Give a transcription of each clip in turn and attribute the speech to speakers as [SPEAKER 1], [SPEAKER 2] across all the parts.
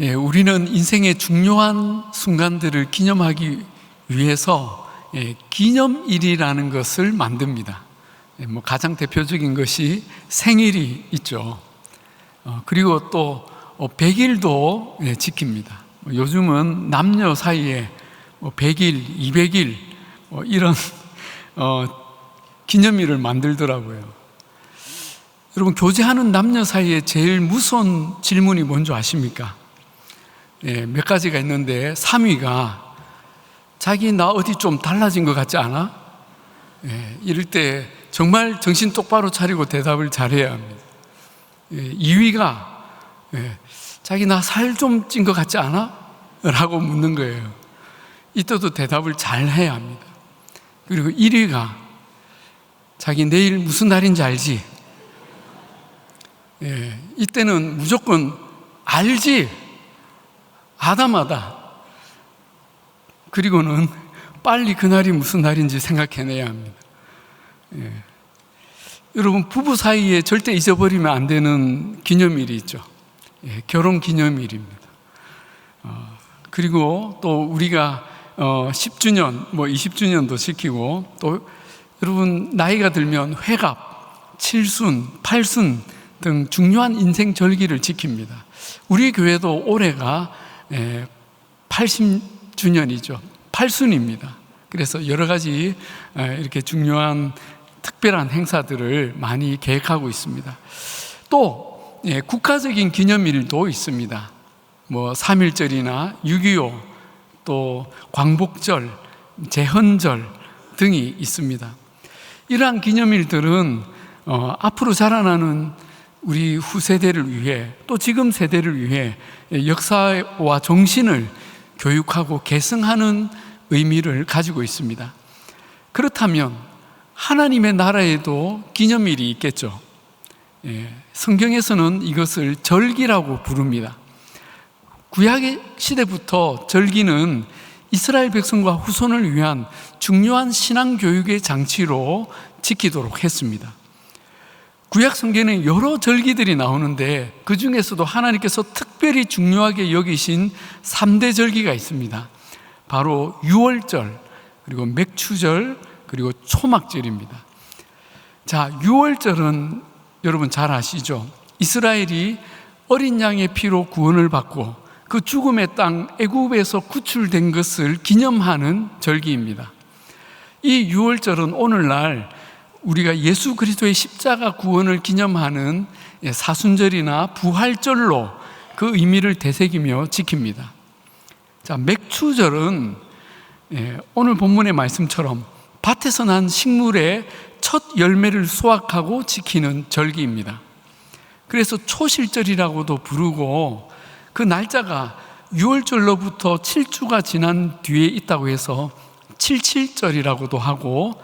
[SPEAKER 1] 우리는 인생의 중요한 순간들을 기념하기 위해서 기념일이라는 것을 만듭니다. 가장 대표적인 것이 생일이 있죠. 그리고 또 100일도 지킵니다. 요즘은 남녀 사이에 100일, 200일 이런 기념일을 만들더라고요. 여러분, 교제하는 남녀 사이에 제일 무서운 질문이 뭔지 아십니까? 몇 가지가 있는데 3위가 자기 나 어디 좀 달라진 것 같지 않아? 이럴 때 정말 정신 똑바로 차리고 대답을 잘해야 합니다. 2위가 자기 나 살 좀 찐 것 같지 않아? 라고 묻는 거예요. 이때도 대답을 잘 해야 합니다. 그리고 1위가 자기 내일 무슨 날인지 알지? 이때는 무조건 알지? 아다마다. 그리고는 빨리 그날이 무슨 날인지 생각해내야 합니다. 여러분, 부부 사이에 절대 잊어버리면 안 되는 기념일이 있죠. 결혼 기념일입니다. 그리고 또 우리가 10주년, 20주년도 지키고, 또 여러분 나이가 들면 회갑, 칠순, 팔순 등 중요한 인생 절기를 지킵니다. 우리 교회도 올해가 80주년이죠. 팔순입니다. 그래서 여러 가지 이렇게 중요한 특별한 행사들을 많이 계획하고 있습니다. 또 국가적인 기념일도 있습니다. 3.1절이나 6.25, 또 광복절, 제헌절 등이 있습니다. 이러한 기념일들은 앞으로 자라나는 우리 후세대를 위해, 또 지금 세대를 위해 역사와 정신을 교육하고 계승하는 의미를 가지고 있습니다. 그렇다면 하나님의 나라에도 기념일이 있겠죠. 성경에서는 이것을 절기라고 부릅니다. 구약 시대부터 절기는 이스라엘 백성과 후손을 위한 중요한 신앙교육의 장치로 지키도록 했습니다. 구약 성경에는 여러 절기들이 나오는데 그 중에서도 하나님께서 특별히 중요하게 여기신 3대 절기가 있습니다. 바로 유월절, 그리고 맥추절, 그리고 초막절입니다. 자, 유월절은 여러분 잘 아시죠? 이스라엘이 어린 양의 피로 구원을 받고 그 죽음의 땅 애굽에서 구출된 것을 기념하는 절기입니다. 이 유월절은 오늘날 우리가 예수 그리스도의 십자가 구원을 기념하는 사순절이나 부활절로 그 의미를 되새기며 지킵니다. 자, 맥추절은 오늘 본문의 말씀처럼 밭에서 난 식물의 첫 열매를 수확하고 지키는 절기입니다. 그래서 초실절이라고도 부르고, 그 날짜가 6월절로부터 7주가 지난 뒤에 있다고 해서 77절이라고도 하고,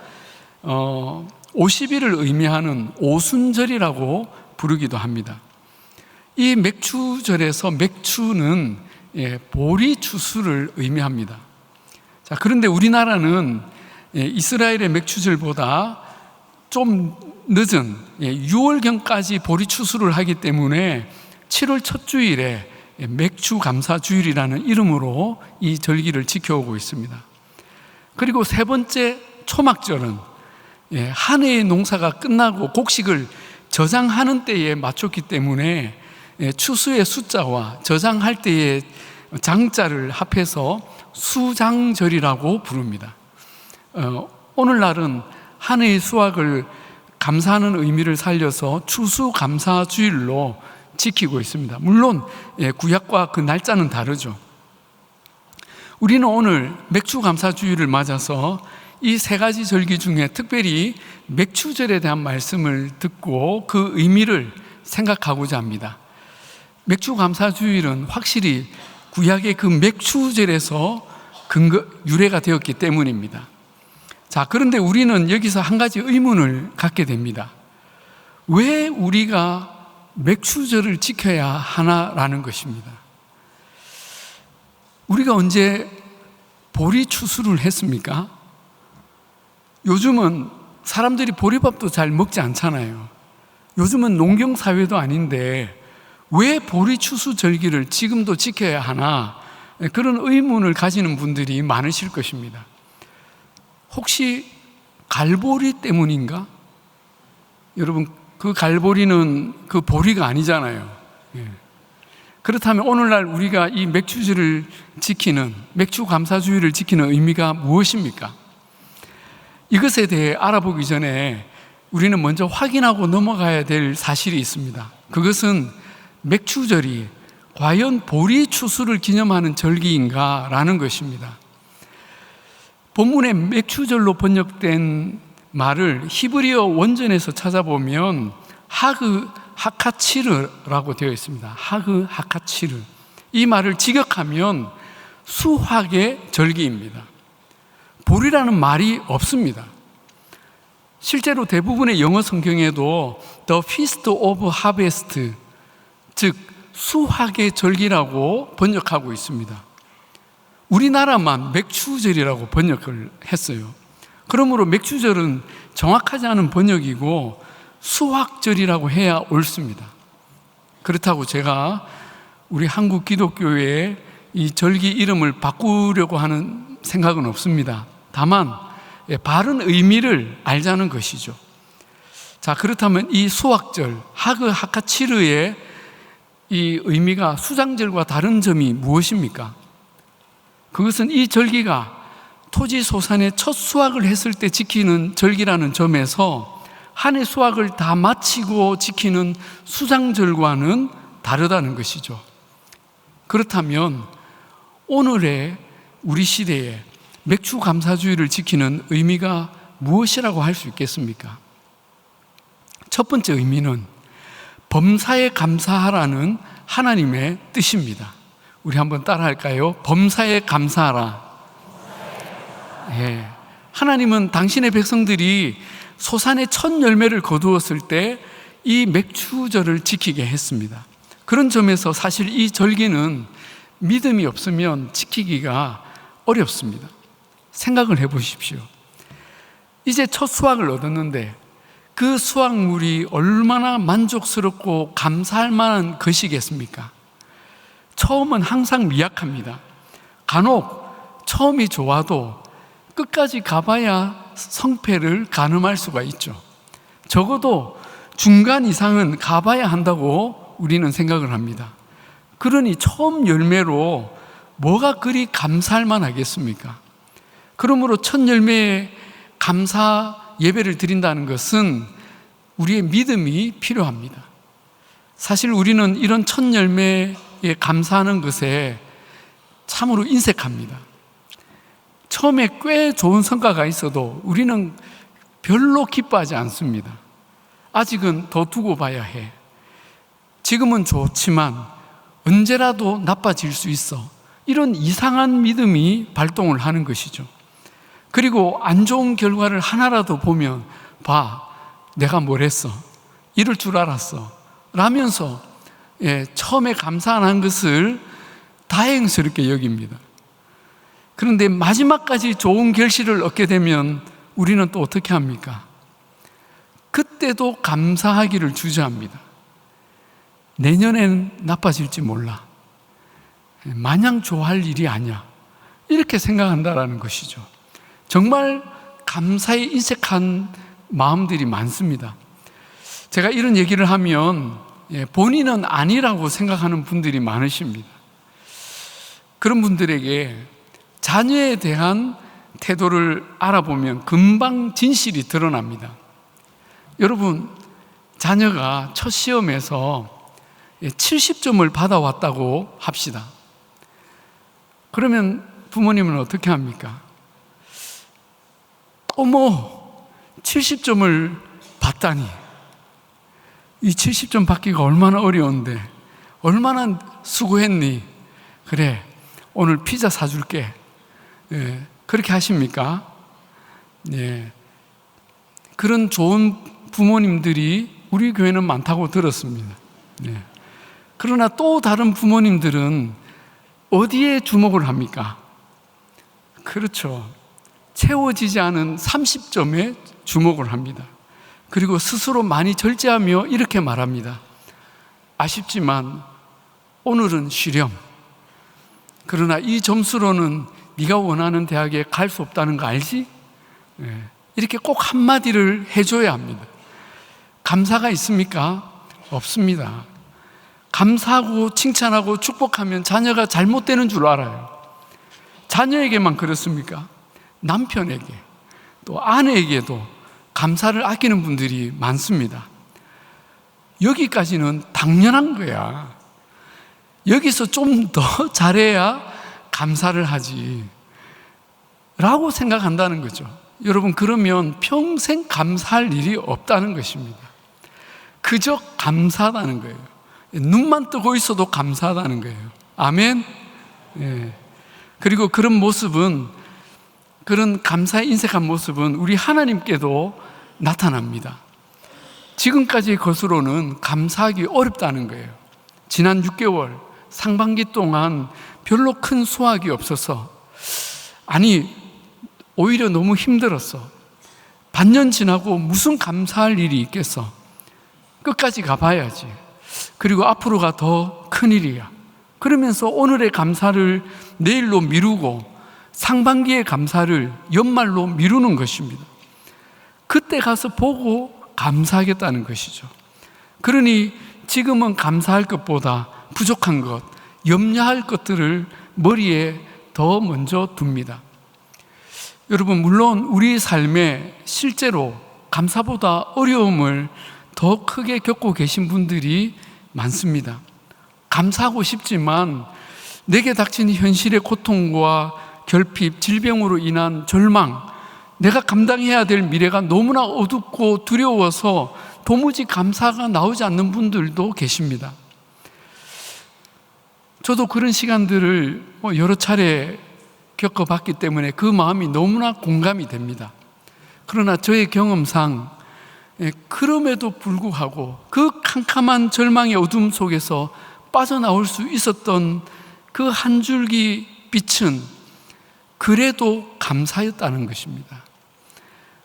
[SPEAKER 1] 50일을 의미하는 오순절이라고 부르기도 합니다. 이 맥추절에서 맥추는 보리 추수를 의미합니다. 자, 그런데 우리나라는 이스라엘의 맥추절보다 좀 늦은 6월경까지 보리 추수를 하기 때문에 7월 첫 주일에 맥추 감사주일이라는 이름으로 이 절기를 지켜오고 있습니다. 그리고 세 번째 초막절은 한 해의 농사가 끝나고 곡식을 저장하는 때에 맞췄기 때문에 추수의 숫자와 저장할 때의 장자를 합해서 수장절이라고 부릅니다. 오늘날은 한 해의 수확을 감사하는 의미를 살려서 추수감사주일로 지키고 있습니다. 물론 구약과 그 날짜는 다르죠. 우리는 오늘 맥추감사주일을 맞아서 이 세 가지 절기 중에 특별히 맥추절에 대한 말씀을 듣고 그 의미를 생각하고자 합니다. 맥추감사주일은 확실히 구약의 그 맥추절에서 유래가 되었기 때문입니다. 자, 그런데 우리는 여기서 한 가지 의문을 갖게 됩니다. 왜 우리가 맥추절을 지켜야 하나라는 것입니다. 우리가 언제 보리 추수를 했습니까? 요즘은 사람들이 보리밥도 잘 먹지 않잖아요. 요즘은 농경사회도 아닌데 왜 보리추수절기를 지금도 지켜야 하나, 그런 의문을 가지는 분들이 많으실 것입니다. 혹시 갈보리 때문인가? 여러분, 그 갈보리는 그 보리가 아니잖아요. 그렇다면 오늘날 우리가 이 맥주주를 지키는, 맥주 감사주의를 지키는 의미가 무엇입니까? 이것에 대해 알아보기 전에 우리는 먼저 확인하고 넘어가야 될 사실이 있습니다. 그것은 맥추절이 과연 보리 추수를 기념하는 절기인가 라는 것입니다. 본문에 맥추절로 번역된 말을 히브리어 원전에서 찾아보면 하그 하카치르라고 되어 있습니다. 하그 하카치르. 이 말을 직역하면 수확의 절기입니다. 보리라는 말이 없습니다. 실제로 대부분의 영어 성경에도 The Feast of Harvest, 즉 수확의 절기라고 번역하고 있습니다. 우리나라만 맥추절이라고 번역을 했어요. 그러므로 맥추절은 정확하지 않은 번역이고 수확절이라고 해야 옳습니다. 그렇다고 제가 우리 한국 기독교의 이 절기 이름을 바꾸려고 하는 생각은 없습니다. 다만 바른 의미를 알자는 것이죠. 자, 그렇다면 이 수확절, 하그 하카치르의 이 의미가 수장절과 다른 점이 무엇입니까? 그것은 이 절기가 토지 소산의 첫 수확을 했을 때 지키는 절기라는 점에서 한 해 수확을 다 마치고 지키는 수장절과는 다르다는 것이죠. 그렇다면 오늘의 우리 시대에 맥주 감사주의를 지키는 의미가 무엇이라고 할 수 있겠습니까? 첫 번째 의미는 범사에 감사하라는 하나님의 뜻입니다. 우리 한번 따라할까요? 범사에 감사하라. 예. 하나님은 당신의 백성들이 소산의 첫 열매를 거두었을 때 이 맥추절을 지키게 했습니다. 그런 점에서 사실 이 절기는 믿음이 없으면 지키기가 어렵습니다. 생각을 해보십시오. 이제 첫 수확을 얻었는데 그 수확물이 얼마나 만족스럽고 감사할 만한 것이겠습니까? 처음은 항상 미약합니다. 간혹 처음이 좋아도 끝까지 가봐야 성패를 가늠할 수가 있죠. 적어도 중간 이상은 가봐야 한다고 우리는 생각을 합니다. 그러니 처음 열매로 뭐가 그리 감사할 만하겠습니까? 그러므로 첫 열매에 감사 예배를 드린다는 것은 우리의 믿음이 필요합니다. 사실 우리는 이런 첫 열매에 감사하는 것에 참으로 인색합니다. 처음에 꽤 좋은 성과가 있어도 우리는 별로 기뻐하지 않습니다. 아직은 더 두고 봐야 해. 지금은 좋지만 언제라도 나빠질 수 있어. 이런 이상한 믿음이 발동을 하는 것이죠. 그리고 안 좋은 결과를 하나라도 보면 봐, 내가 뭘 했어. 이럴 줄 알았어. 라면서 처음에 감사 안 한 것을 다행스럽게 여깁니다. 그런데 마지막까지 좋은 결실을 얻게 되면 우리는 또 어떻게 합니까? 그때도 감사하기를 주저합니다. 내년엔 나빠질지 몰라. 마냥 좋아할 일이 아니야. 이렇게 생각한다라는 것이죠. 정말 감사에 인색한 마음들이 많습니다. 제가 이런 얘기를 하면 본인은 아니라고 생각하는 분들이 많으십니다. 그런 분들에게 자녀에 대한 태도를 알아보면 금방 진실이 드러납니다. 여러분, 자녀가 첫 시험에서 70점을 받아왔다고 합시다. 그러면 부모님은 어떻게 합니까? 어머, 70점을 받다니. 이 70점 받기가 얼마나 어려운데, 얼마나 수고했니? 그래, 오늘 피자 사줄게. 그렇게 하십니까? 그런 좋은 부모님들이 우리 교회는 많다고 들었습니다. 그러나 또 다른 부모님들은 어디에 주목을 합니까? 그렇죠. 채워지지 않은 30점에 주목을 합니다. 그리고 스스로 많이 절제하며 이렇게 말합니다. 아쉽지만 오늘은 쉬렴. 그러나 이 점수로는 네가 원하는 대학에 갈 수 없다는 거 알지? 이렇게 꼭 한마디를 해줘야 합니다. 감사가 있습니까? 없습니다. 감사하고 칭찬하고 축복하면 자녀가 잘못되는 줄 알아요. 자녀에게만 그렇습니까? 남편에게 또 아내에게도 감사를 아끼는 분들이 많습니다. 여기까지는 당연한 거야. 여기서 좀 더 잘해야 감사를 하지 라고 생각한다는 거죠. 여러분, 그러면 평생 감사할 일이 없다는 것입니다. 그저 감사하다는 거예요. 눈만 뜨고 있어도 감사하다는 거예요. 아멘. 그리고 그런 모습은, 그런 감사에 인색한 모습은 우리 하나님께도 나타납니다. 지금까지의 것으로는 감사하기 어렵다는 거예요. 지난 6개월 상반기 동안 별로 큰 수확이 없어서, 아니 오히려 너무 힘들었어. 반년 지나고 무슨 감사할 일이 있겠어. 끝까지 가봐야지. 그리고 앞으로가 더 큰일이야. 그러면서 오늘의 감사를 내일로 미루고 상반기의 감사를 연말로 미루는 것입니다. 그때 가서 보고 감사하겠다는 것이죠. 그러니 지금은 감사할 것보다 부족한 것, 염려할 것들을 머리에 더 먼저 둡니다. 여러분, 물론 우리 삶에 실제로 감사보다 어려움을 더 크게 겪고 계신 분들이 많습니다. 감사하고 싶지만 내게 닥친 현실의 고통과 결핍, 질병으로 인한 절망, 내가 감당해야 될 미래가 너무나 어둡고 두려워서 도무지 감사가 나오지 않는 분들도 계십니다. 저도 그런 시간들을 여러 차례 겪어봤기 때문에 그 마음이 너무나 공감이 됩니다. 그러나 저의 경험상 그럼에도 불구하고 그 캄캄한 절망의 어둠 속에서 빠져나올 수 있었던 그 한 줄기 빛은 그래도 감사였다는 것입니다.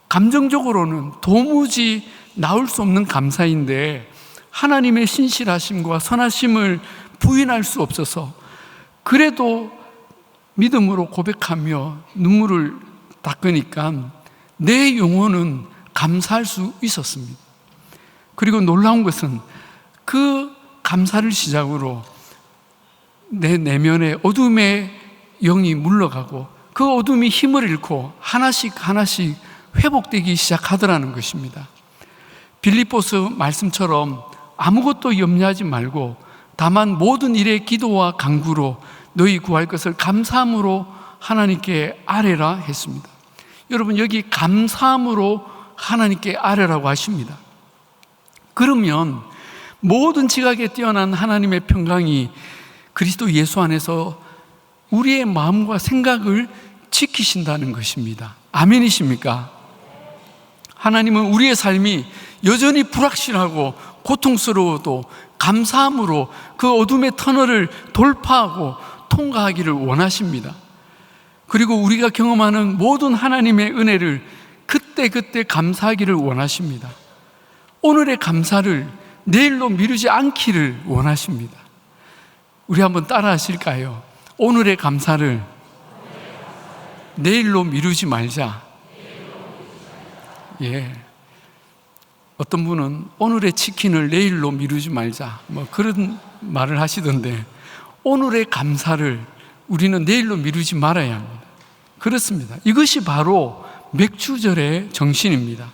[SPEAKER 1] 감정적으로는 도무지 나올 수 없는 감사인데 하나님의 신실하심과 선하심을 부인할 수 없어서 그래도 믿음으로 고백하며 눈물을 닦으니까 내 영혼은 감사할 수 있었습니다. 그리고 놀라운 것은 그 감사를 시작으로 내 내면의 어둠의 영이 물러가고 그 어둠이 힘을 잃고 하나씩 하나씩 회복되기 시작하더라는 것입니다. 빌립보서 말씀처럼 아무것도 염려하지 말고 다만 모든 일에 기도와 간구로 너희 구할 것을 감사함으로 하나님께 아뢰라 했습니다. 여러분, 여기 감사함으로 하나님께 아뢰라고 하십니다. 그러면 모든 지각에 뛰어난 하나님의 평강이 그리스도 예수 안에서 우리의 마음과 생각을 지키신다는 것입니다. 아멘이십니까? 하나님은 우리의 삶이 여전히 불확실하고 고통스러워도 감사함으로 그 어둠의 터널을 돌파하고 통과하기를 원하십니다. 그리고 우리가 경험하는 모든 하나님의 은혜를 그때그때 감사하기를 원하십니다. 오늘의 감사를 내일로 미루지 않기를 원하십니다. 우리 한번 따라 하실까요? 오늘의 감사를 내일로 미루지 말자. 예. 어떤 분은 오늘의 치킨을 내일로 미루지 말자, 그런 말을 하시던데, 오늘의 감사를 우리는 내일로 미루지 말아야 합니다. 그렇습니다. 이것이 바로 맥주절의 정신입니다.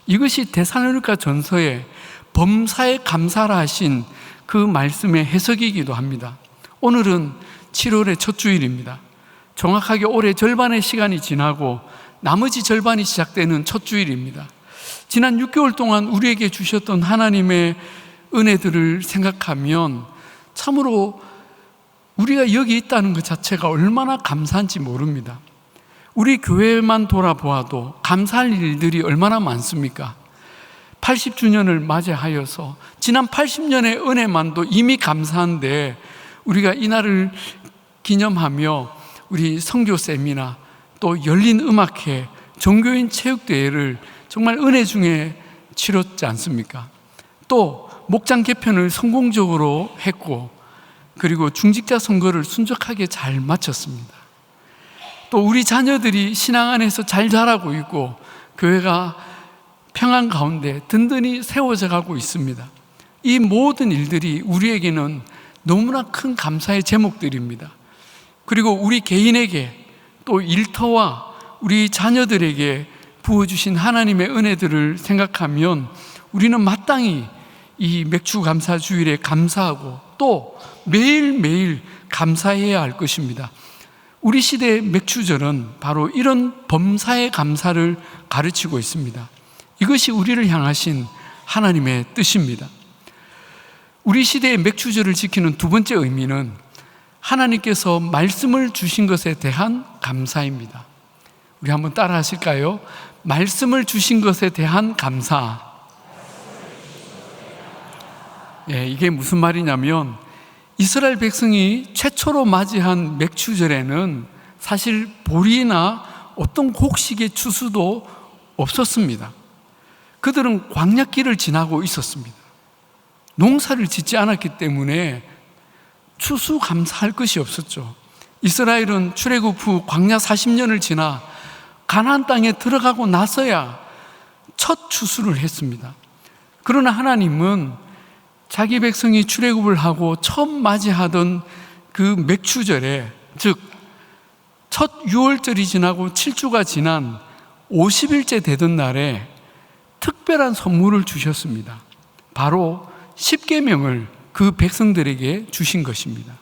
[SPEAKER 1] 이것이 데살로니가 전서에 범사에 감사라 하신 그 말씀의 해석이기도 합니다. 오늘은 7월의 첫 주일입니다. 정확하게 올해 절반의 시간이 지나고 나머지 절반이 시작되는 첫 주일입니다. 지난 6개월 동안 우리에게 주셨던 하나님의 은혜들을 생각하면 참으로 우리가 여기 있다는 것 자체가 얼마나 감사한지 모릅니다. 우리 교회만 돌아보아도 감사할 일들이 얼마나 많습니까? 80주년을 맞이하여서 지난 80년의 은혜만도 이미 감사한데, 우리가 이날을 기념하며 우리 선교 세미나 또 열린 음악회, 종교인 체육대회를 정말 은혜 중에 치렀지 않습니까? 또 목장 개편을 성공적으로 했고, 그리고 중직자 선거를 순적하게 잘 마쳤습니다. 또 우리 자녀들이 신앙 안에서 잘 자라고 있고 교회가 평안 가운데 든든히 세워져 가고 있습니다. 이 모든 일들이 우리에게는 너무나 큰 감사의 제목들입니다. 그리고 우리 개인에게 또 일터와 우리 자녀들에게 부어주신 하나님의 은혜들을 생각하면 우리는 마땅히 이 맥주 감사 주일에 감사하고 또 매일매일 감사해야 할 것입니다. 우리 시대의 맥주절은 바로 이런 범사의 감사를 가르치고 있습니다. 이것이 우리를 향하신 하나님의 뜻입니다. 우리 시대의 맥주절을 지키는 두 번째 의미는 하나님께서 말씀을 주신 것에 대한 감사입니다. 우리 한번 따라 하실까요? 말씀을 주신 것에 대한 감사. 이게 무슨 말이냐면 이스라엘 백성이 최초로 맞이한 맥주절에는 사실 보리나 어떤 곡식의 추수도 없었습니다. 그들은 광야길을 지나고 있었습니다. 농사를 짓지 않았기 때문에 추수감사할 것이 없었죠. 이스라엘은 출애굽 후 광야 40년을 지나 가나안 땅에 들어가고 나서야 첫 추수를 했습니다. 그러나 하나님은 자기 백성이 출애굽을 하고 처음 맞이하던 그 맥추절에, 즉 첫 6월절이 지나고 7주가 지난 50일째 되던 날에 특별한 선물을 주셨습니다. 바로 십계명을 그 백성들에게 주신 것입니다.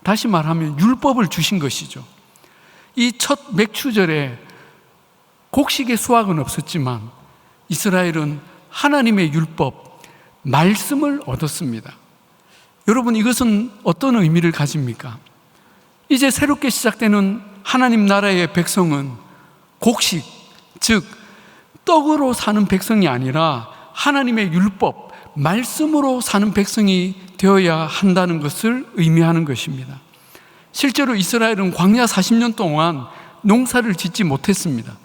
[SPEAKER 1] 다시 말하면 율법을 주신 것이죠. 이 첫 맥추절에 곡식의 수확은 없었지만 이스라엘은 하나님의 율법, 말씀을 얻었습니다. 여러분, 이것은 어떤 의미를 가집니까? 이제 새롭게 시작되는 하나님 나라의 백성은 곡식, 즉 떡으로 사는 백성이 아니라 하나님의 율법, 말씀으로 사는 백성이 되어야 한다는 것을 의미하는 것입니다. 실제로 이스라엘은 광야 40년 동안 농사를 짓지 못했습니다.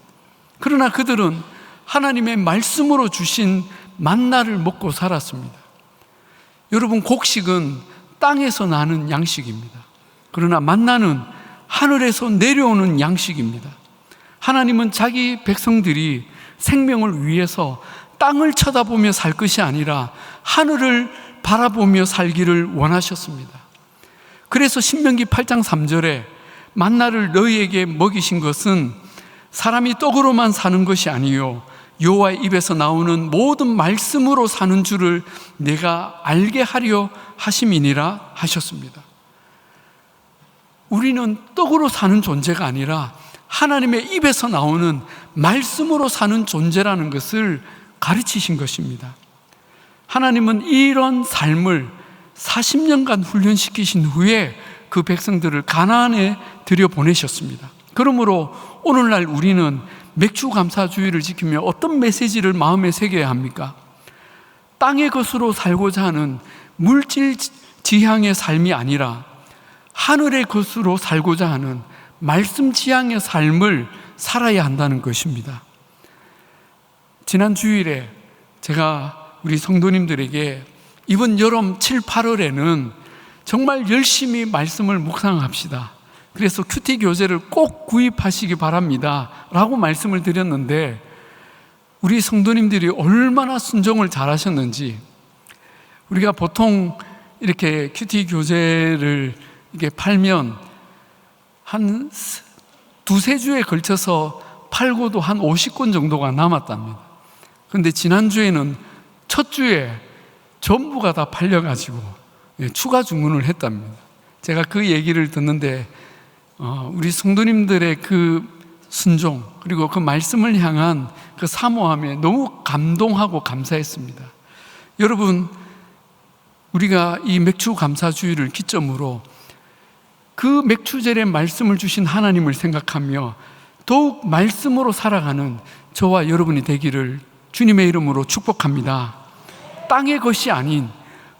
[SPEAKER 1] 그러나 그들은 하나님의 말씀으로 주신 만나를 먹고 살았습니다. 여러분, 곡식은 땅에서 나는 양식입니다. 그러나 만나는 하늘에서 내려오는 양식입니다. 하나님은 자기 백성들이 생명을 위해서 땅을 쳐다보며 살 것이 아니라 하늘을 바라보며 살기를 원하셨습니다. 그래서 신명기 8장 3절에 만나를 너희에게 먹이신 것은 사람이 떡으로만 사는 것이 아니요 여호와의 입에서 나오는 모든 말씀으로 사는 줄을 내가 알게 하려 하심이니라 하셨습니다. 우리는 떡으로 사는 존재가 아니라 하나님의 입에서 나오는 말씀으로 사는 존재라는 것을 가르치신 것입니다. 하나님은 이런 삶을 40년간 훈련시키신 후에 그 백성들을 가나안에 들여보내셨습니다. 그러므로 오늘날 우리는 맥주감사주의를 지키며 어떤 메시지를 마음에 새겨야 합니까? 땅의 것으로 살고자 하는 물질 지향의 삶이 아니라 하늘의 것으로 살고자 하는 말씀 지향의 삶을 살아야 한다는 것입니다. 지난 주일에 제가 우리 성도님들에게 이번 여름 7, 8월에는 정말 열심히 말씀을 묵상합시다. 그래서 큐티 교재를 꼭 구입하시기 바랍니다 라고 말씀을 드렸는데 우리 성도님들이 얼마나 순종을 잘하셨는지, 우리가 보통 이렇게 큐티 교재를 이게 팔면 한 두세 주에 걸쳐서 팔고도 한 50권 정도가 남았답니다. 그런데 지난주에는 첫 주에 전부가 다 팔려가지고 추가 주문을 했답니다. 제가 그 얘기를 듣는데 우리 성도님들의 그 순종, 그리고 그 말씀을 향한 그 사모함에 너무 감동하고 감사했습니다. 여러분, 우리가 이 맥주 감사주의를 기점으로 그 맥주절에 말씀을 주신 하나님을 생각하며 더욱 말씀으로 살아가는 저와 여러분이 되기를 주님의 이름으로 축복합니다. 땅의 것이 아닌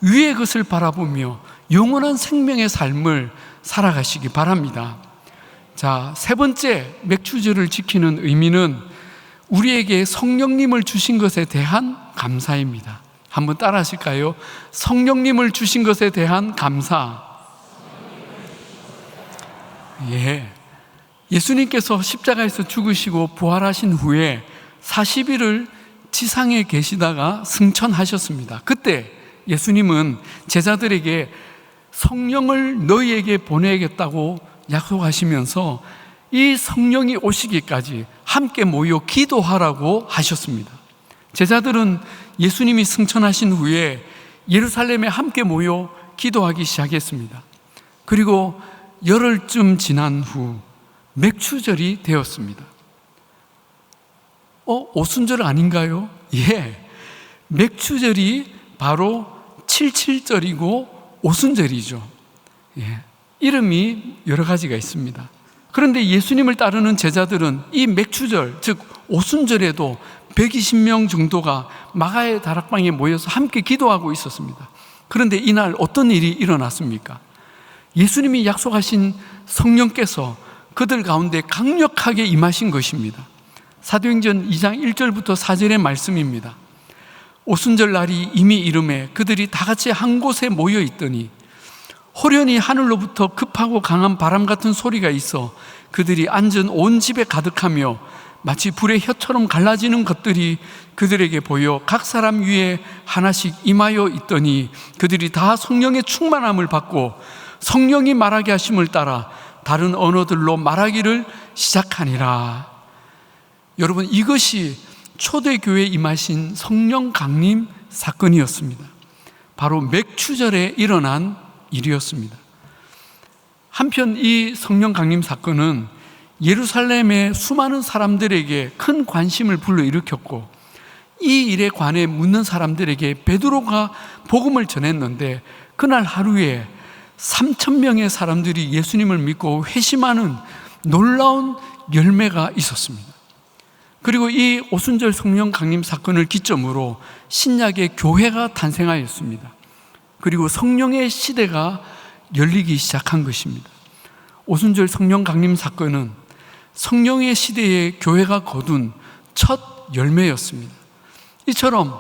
[SPEAKER 1] 위의 것을 바라보며 영원한 생명의 삶을 살아가시기 바랍니다. 자, 세 번째 맥주절을 지키는 의미는 우리에게 성령님을 주신 것에 대한 감사입니다. 한번 따라 하실까요? 성령님을 주신 것에 대한 감사. 예수님께서 십자가에서 죽으시고 부활하신 후에 40일을 지상에 계시다가 승천하셨습니다. 그때 예수님은 제자들에게 성령을 너희에게 보내겠다고 약속하시면서 이 성령이 오시기까지 함께 모여 기도하라고 하셨습니다. 제자들은 예수님이 승천하신 후에 예루살렘에 함께 모여 기도하기 시작했습니다. 그리고 열흘쯤 지난 후 맥추절이 되었습니다. 오순절 아닌가요? 맥추절이 바로 77절이고 오순절이죠. 이름이 여러 가지가 있습니다. 그런데 예수님을 따르는 제자들은 이 맥추절, 즉 오순절에도 120명 정도가 마가의 다락방에 모여서 함께 기도하고 있었습니다. 그런데 이날 어떤 일이 일어났습니까? 예수님이 약속하신 성령께서 그들 가운데 강력하게 임하신 것입니다. 사도행전 2장 1절부터 4절의 말씀입니다. 오순절 날이 이미 이름에 그들이 다 같이 한 곳에 모여 있더니 호련히 하늘로부터 급하고 강한 바람 같은 소리가 있어 그들이 앉은 온 집에 가득하며 마치 불의 혀처럼 갈라지는 것들이 그들에게 보여 각 사람 위에 하나씩 임하여 있더니 그들이 다 성령의 충만함을 받고 성령이 말하게 하심을 따라 다른 언어들로 말하기를 시작하니라. 여러분, 이것이 초대교회에 임하신 성령 강림 사건이었습니다. 바로 맥추절에 일어난 일이었습니다. 한편 이 성령 강림 사건은 예루살렘의 수많은 사람들에게 큰 관심을 불러일으켰고 이 일에 관해 묻는 사람들에게 베드로가 복음을 전했는데 그날 하루에 3,000명의 사람들이 예수님을 믿고 회심하는 놀라운 열매가 있었습니다. 그리고 이 오순절 성령 강림 사건을 기점으로 신약의 교회가 탄생하였습니다. 그리고 성령의 시대가 열리기 시작한 것입니다. 오순절 성령 강림 사건은 성령의 시대에 교회가 거둔 첫 열매였습니다. 이처럼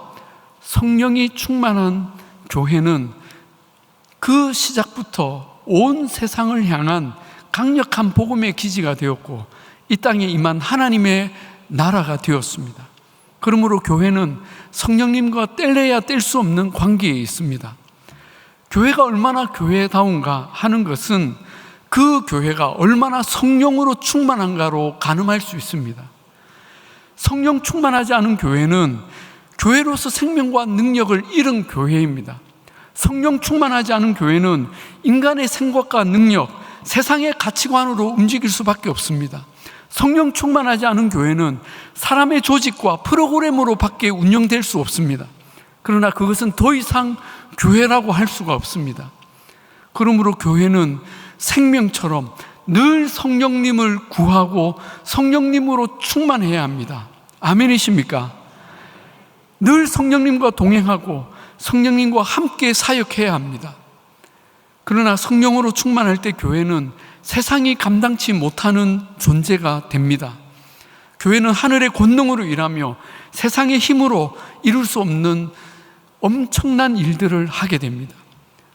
[SPEAKER 1] 성령이 충만한 교회는 그 시작부터 온 세상을 향한 강력한 복음의 기지가 되었고 이 땅에 임한 하나님의 나라가 되었습니다. 그러므로 교회는 성령님과 뗄래야 뗄 수 없는 관계에 있습니다. 교회가 얼마나 교회다운가 하는 것은 그 교회가 얼마나 성령으로 충만한가로 가늠할 수 있습니다. 성령 충만하지 않은 교회는 교회로서 생명과 능력을 잃은 교회입니다. 성령 충만하지 않은 교회는 인간의 생각과 능력, 세상의 가치관으로 움직일 수밖에 없습니다. 성령 충만하지 않은 교회는 사람의 조직과 프로그램으로 밖에 운영될 수 없습니다. 그러나 그것은 더 이상 교회라고 할 수가 없습니다. 그러므로 교회는 생명처럼 늘 성령님을 구하고 성령님으로 충만해야 합니다. 아멘이십니까? 늘 성령님과 동행하고 성령님과 함께 사역해야 합니다. 그러나 성령으로 충만할 때 교회는 세상이 감당치 못하는 존재가 됩니다. 교회는 하늘의 권능으로 일하며 세상의 힘으로 이룰 수 없는 엄청난 일들을 하게 됩니다.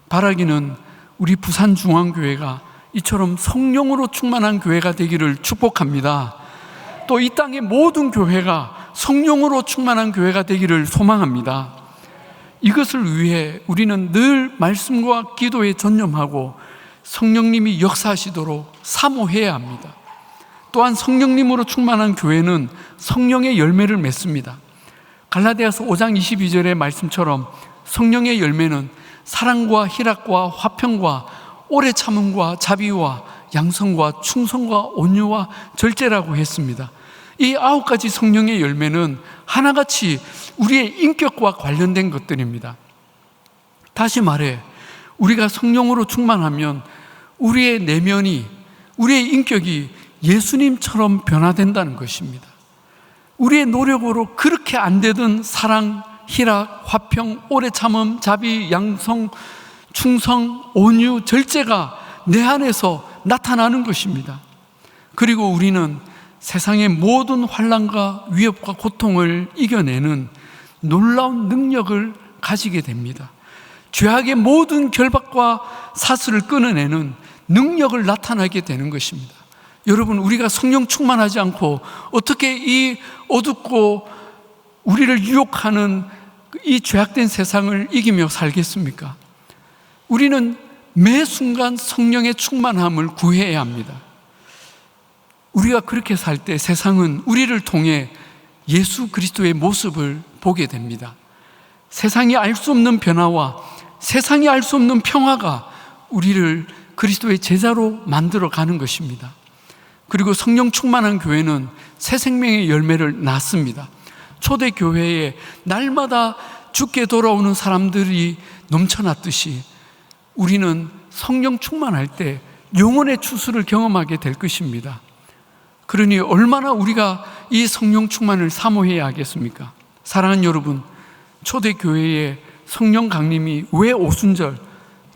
[SPEAKER 1] 바라기는 우리 부산중앙교회가 이처럼 성령으로 충만한 교회가 되기를 축복합니다. 또 이 땅의 모든 교회가 성령으로 충만한 교회가 되기를 소망합니다. 이것을 위해 우리는 늘 말씀과 기도에 전념하고 성령님이 역사하시도록 사모해야 합니다. 또한 성령님으로 충만한 교회는 성령의 열매를 맺습니다. 갈라디아서 5장 22절의 말씀처럼 성령의 열매는 사랑과 희락과 화평과 오래 참음과 자비와 양성과 충성과 온유와 절제라고 했습니다. 이 9가지 성령의 열매는 하나같이 우리의 인격과 관련된 것들입니다. 다시 말해 우리가 성령으로 충만하면 우리의 내면이, 우리의 인격이 예수님처럼 변화된다는 것입니다. 우리의 노력으로 그렇게 안 되던 사랑, 희락, 화평, 오래 참음, 자비, 양성, 충성, 온유, 절제가 내 안에서 나타나는 것입니다. 그리고 우리는 세상의 모든 환난과 위협과 고통을 이겨내는 놀라운 능력을 가지게 됩니다. 죄악의 모든 결박과 사슬을 끊어내는 능력을 나타나게 되는 것입니다. 여러분, 우리가 성령 충만하지 않고 어떻게 이 어둡고 우리를 유혹하는 이 죄악된 세상을 이기며 살겠습니까? 우리는 매 순간 성령의 충만함을 구해야 합니다. 우리가 그렇게 살 때 세상은 우리를 통해 예수 그리스도의 모습을 보게 됩니다. 세상이 알 수 없는 변화와 세상이 알 수 없는 평화가 우리를 그리스도의 제자로 만들어 가는 것입니다. 그리고 성령 충만한 교회는 새 생명의 열매를 낳습니다. 초대 교회에 날마다 주께 돌아오는 사람들이 넘쳐났듯이 우리는 성령 충만할 때 영혼의 추수를 경험하게 될 것입니다. 그러니 얼마나 우리가 이 성령 충만을 사모해야 하겠습니까? 사랑하는 여러분, 초대교회에 성령 강림이 왜 오순절,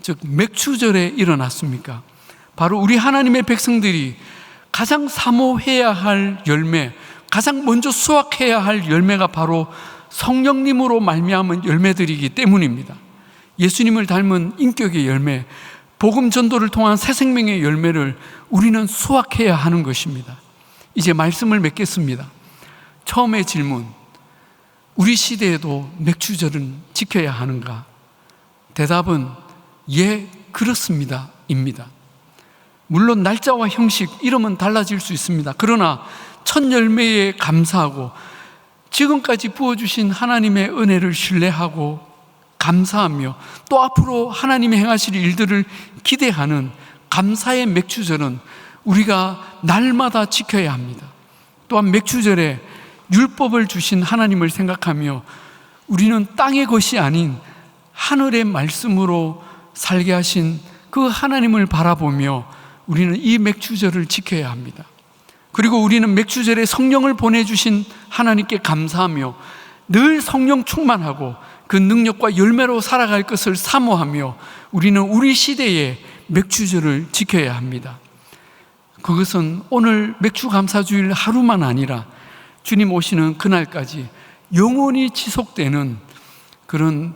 [SPEAKER 1] 즉 맥추절에 일어났습니까? 바로 우리 하나님의 백성들이 가장 사모해야 할 열매, 가장 먼저 수확해야 할 열매가 바로 성령님으로 말미암은 열매들이기 때문입니다. 예수님을 닮은 인격의 열매, 복음 전도를 통한 새 생명의 열매를 우리는 수확해야 하는 것입니다. 이제 말씀을 맺겠습니다. 처음의 질문, 우리 시대에도 맥추절은 지켜야 하는가? 대답은 예, 그렇습니다 입니다. 물론 날짜와 형식, 이름은 달라질 수 있습니다. 그러나 첫 열매에 감사하고 지금까지 부어주신 하나님의 은혜를 신뢰하고 감사하며 또 앞으로 하나님이 행하실 일들을 기대하는 감사의 맥추절은 우리가 날마다 지켜야 합니다. 또한 맥추절에 율법을 주신 하나님을 생각하며 우리는 땅의 것이 아닌 하늘의 말씀으로 살게 하신 그 하나님을 바라보며 우리는 이 맥추절을 지켜야 합니다. 그리고 우리는 맥추절에 성령을 보내주신 하나님께 감사하며 늘 성령 충만하고 그 능력과 열매로 살아갈 것을 사모하며 우리는 우리 시대에 맥추절을 지켜야 합니다. 그것은 오늘 맥추감사주일 하루만 아니라 주님 오시는 그날까지 영원히 지속되는 그런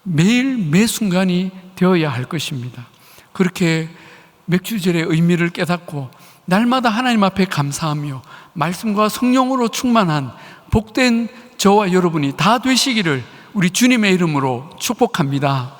[SPEAKER 1] 매일 매 순간이 되어야 할 것입니다. 그렇게 맥추절의 의미를 깨닫고 날마다 하나님 앞에 감사하며 말씀과 성령으로 충만한 복된 저와 여러분이 다 되시기를 우리 주님의 이름으로 축복합니다.